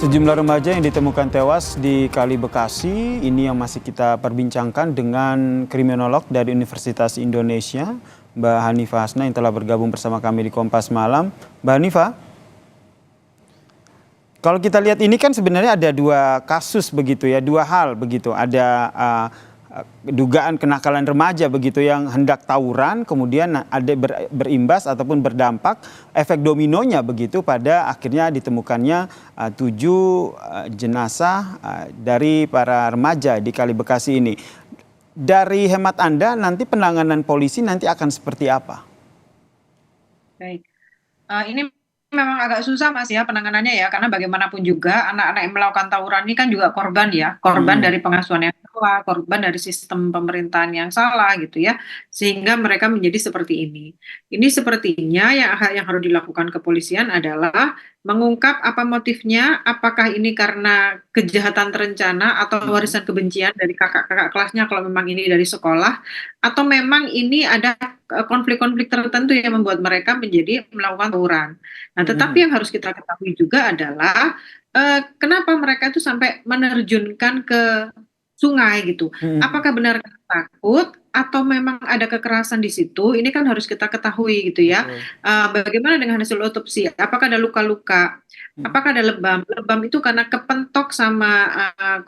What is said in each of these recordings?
Sejumlah remaja yang ditemukan tewas di Kali Bekasi, ini yang masih kita perbincangkan dengan kriminolog dari Universitas Indonesia, Mbak Hanifah Hasna yang telah bergabung bersama kami di Kompas Malam. Mbak Hanifah, kalau kita lihat ini kan sebenarnya ada dua kasus begitu ya, dua hal begitu. Ada dugaan kenakalan remaja begitu yang hendak tawuran, kemudian ada berimbas ataupun berdampak efek dominonya begitu pada akhirnya ditemukannya 7 jenazah dari para remaja di Kali Bekasi ini. Dari hemat Anda nanti penanganan polisi nanti akan seperti apa? Baik, ini memang agak susah Mas ya penanganannya ya, karena bagaimanapun juga anak-anak yang melakukan tawuran ini kan juga korban ya, korban Mm-mm. dari pengasuhan yang salah, korban dari sistem pemerintahan yang salah gitu ya, sehingga mereka menjadi seperti ini. Ini sepertinya yang harus dilakukan kepolisian adalah mengungkap apa motifnya, apakah ini karena kejahatan terencana atau Mm-mm. warisan kebencian dari kakak-kakak kelasnya kalau memang ini dari sekolah, atau memang ini ada konflik-konflik tertentu yang membuat mereka menjadi melakukan tawuran. Nah, tetapi Mm-mm. yang harus kita ketahui juga adalah kenapa mereka itu sampai menerjunkan ke sungai gitu. Mm-mm. Apakah benar takut atau memang ada kekerasan di situ? Ini kan harus kita ketahui gitu ya. Betul. Bagaimana dengan hasil otopsi? Apakah ada luka-luka? Mm-mm. Apakah ada lebam? Lebam itu karena kepentok sama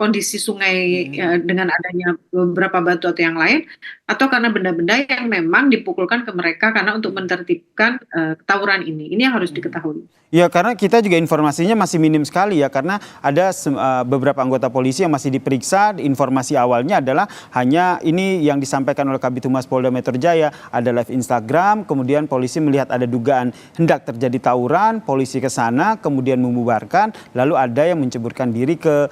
kondisi sungai Mm-mm. dengan adanya beberapa batu atau yang lain, atau karena benda-benda yang memang dipukulkan ke mereka karena untuk menertibkan tawuran ini. Ini yang harus Mm-mm. diketahui. Ya, karena kita juga informasinya masih minim sekali ya, karena ada beberapa anggota polisi yang masih diperiksa. Informasi awalnya adalah hanya ini yang disampaikan oleh Kabid Humas Polda Metro Jaya, ada live Instagram, kemudian polisi melihat ada dugaan hendak terjadi tawuran, polisi ke sana, kemudian membubarkan, lalu ada yang menceburkan diri ke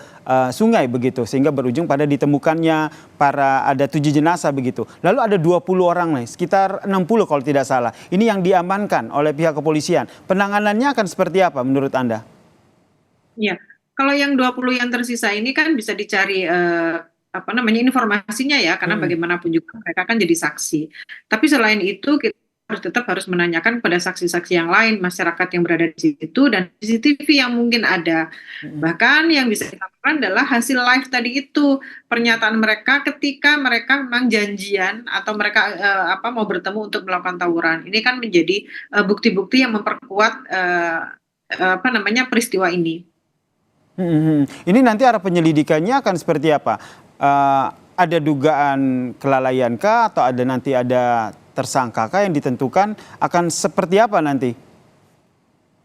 sungai begitu, sehingga berujung pada ditemukannya ada 7 jenazah begitu. Lalu ada 20 orang nih, sekitar 60 kalau tidak salah. Ini yang diamankan oleh pihak kepolisian. Penanganannya akan seperti apa menurut Anda? Ya, kalau yang 20 yang tersisa ini kan bisa dicari apa namanya informasinya ya, karena Mm-mm. bagaimanapun juga mereka kan jadi saksi. Tapi selain itu kita harus menanyakan kepada saksi-saksi yang lain, masyarakat yang berada di situ dan CCTV yang mungkin ada. Mm-mm. Bahkan yang bisa dilakukan adalah hasil live tadi itu, pernyataan mereka ketika mereka memang janjian atau mereka apa mau bertemu untuk melakukan tawuran. Ini kan menjadi bukti-bukti yang memperkuat apa namanya peristiwa ini. Ini nanti arah penyelidikannya akan seperti apa? Ada dugaan kelalaian kah atau nanti ada tersangka kah yang ditentukan akan seperti apa nanti?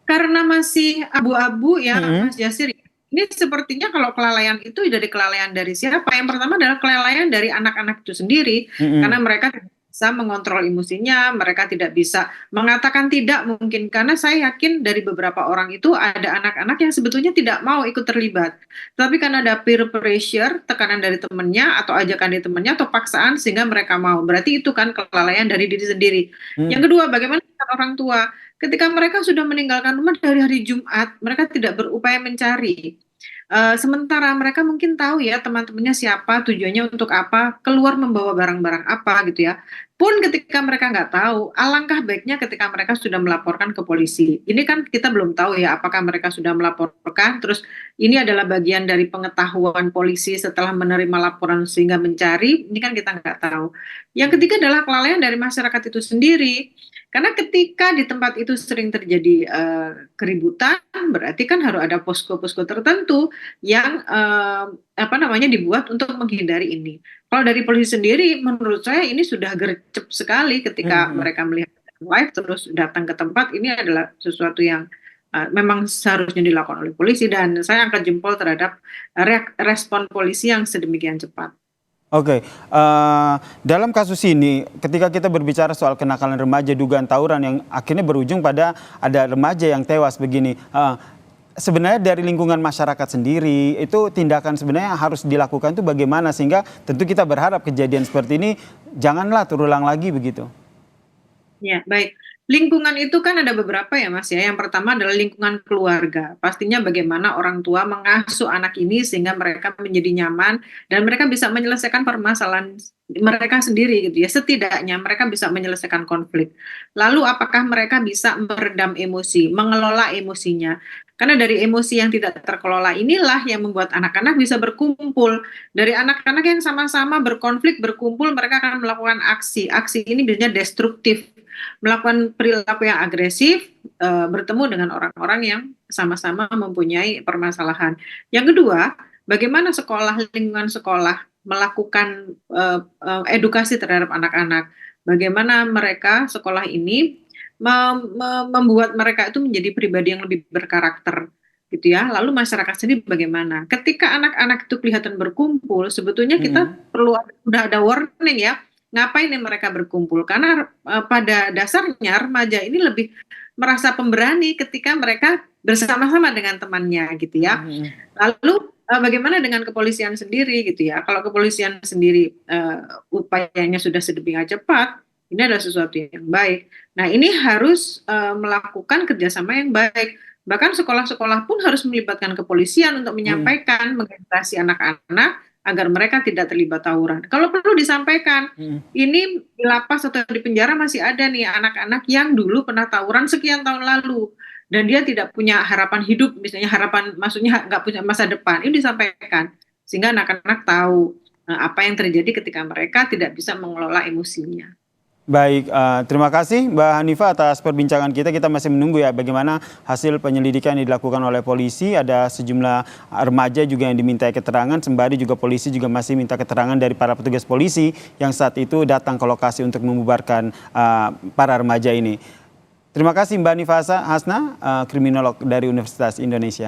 Karena masih abu-abu ya Mm-mm. Mas Jasir, ini sepertinya kalau kelalaian itu dari kelalaian dari siapa? Yang pertama adalah kelalaian dari anak-anak itu sendiri, karena Mm-mm. mereka tidak bisa mengontrol emosinya, mereka tidak bisa mengatakan tidak mungkin, karena saya yakin dari beberapa orang itu ada anak-anak yang sebetulnya tidak mau ikut terlibat, tapi karena ada peer pressure, tekanan dari temannya atau ajakan dari temannya atau paksaan sehingga mereka mau. Berarti itu kan kelalaian dari diri sendiri. Mm-mm. Yang kedua, bagaimana dengan orang tua? Ketika mereka sudah meninggalkan rumah dari hari Jumat, mereka tidak berupaya mencari. Sementara mereka mungkin tahu ya teman-temannya siapa, tujuannya untuk apa, keluar membawa barang-barang apa gitu ya. Pun ketika mereka nggak tahu, alangkah baiknya ketika mereka sudah melaporkan ke polisi. Ini kan kita belum tahu ya apakah mereka sudah melaporkan, terus ini adalah bagian dari pengetahuan polisi setelah menerima laporan sehingga mencari, ini kan kita nggak tahu. Yang ketiga adalah kelalaian dari masyarakat itu sendiri. Karena ketika di tempat itu sering terjadi keributan, berarti kan harus ada posko-posko tertentu yang apa namanya dibuat untuk menghindari ini. Kalau dari polisi sendiri, menurut saya ini sudah gercep sekali ketika Mm-mm. mereka melihat live terus datang ke tempat. Ini adalah sesuatu yang memang seharusnya dilakukan oleh polisi dan saya angkat jempol terhadap respon polisi yang sedemikian cepat. Oke, dalam kasus ini ketika kita berbicara soal kenakalan remaja dugaan tawuran yang akhirnya berujung pada ada remaja yang tewas begini. Sebenarnya dari lingkungan masyarakat sendiri itu tindakan sebenarnya yang harus dilakukan itu bagaimana sehingga tentu kita berharap kejadian seperti ini janganlah terulang lagi begitu. Ya, baik. Lingkungan itu kan ada beberapa ya, Mas ya. Yang pertama adalah lingkungan keluarga. Pastinya bagaimana orang tua mengasuh anak ini sehingga mereka menjadi nyaman dan mereka bisa menyelesaikan permasalahan mereka sendiri gitu ya. Setidaknya mereka bisa menyelesaikan konflik. Lalu apakah mereka bisa meredam emosi, mengelola emosinya? Karena dari emosi yang tidak terkelola inilah yang membuat anak-anak bisa berkumpul. Dari anak-anak yang sama-sama berkonflik, berkumpul, mereka akan melakukan aksi. Aksi ini biasanya destruktif, melakukan perilaku yang agresif, bertemu dengan orang-orang yang sama-sama mempunyai permasalahan. Yang kedua, bagaimana sekolah, lingkungan sekolah melakukan edukasi terhadap anak-anak. Bagaimana mereka sekolah ini membuat mereka itu menjadi pribadi yang lebih berkarakter gitu ya. Lalu masyarakat sendiri bagaimana? Ketika anak-anak itu kelihatan berkumpul, sebetulnya kita perlu udah ada warning ya. Ngapain nih mereka berkumpul? Karena pada dasarnya remaja ini lebih merasa pemberani ketika mereka bersama-sama dengan temannya gitu ya. Lalu bagaimana dengan kepolisian sendiri gitu ya? Kalau kepolisian sendiri upayanya sudah sedemikian cepat, ini adalah sesuatu yang baik. Nah, ini harus melakukan kerjasama yang baik. Bahkan sekolah-sekolah pun harus melibatkan kepolisian untuk menyampaikan, mengedukasi anak-anak agar mereka tidak terlibat tawuran. Kalau perlu disampaikan, ini di lapas atau di penjara masih ada nih anak-anak yang dulu pernah tawuran sekian tahun lalu dan dia tidak punya harapan hidup, misalnya harapan, maksudnya nggak punya masa depan. Ini disampaikan sehingga anak-anak tahu apa yang terjadi ketika mereka tidak bisa mengelola emosinya. Baik, terima kasih Mbak Hanifah atas perbincangan kita. Kita masih menunggu ya bagaimana hasil penyelidikan yang dilakukan oleh polisi. Ada sejumlah remaja juga yang diminta keterangan. Sembari juga polisi juga masih minta keterangan dari para petugas polisi yang saat itu datang ke lokasi untuk membubarkan para remaja ini. Terima kasih Mbak Hanifah Hasna, kriminolog dari Universitas Indonesia.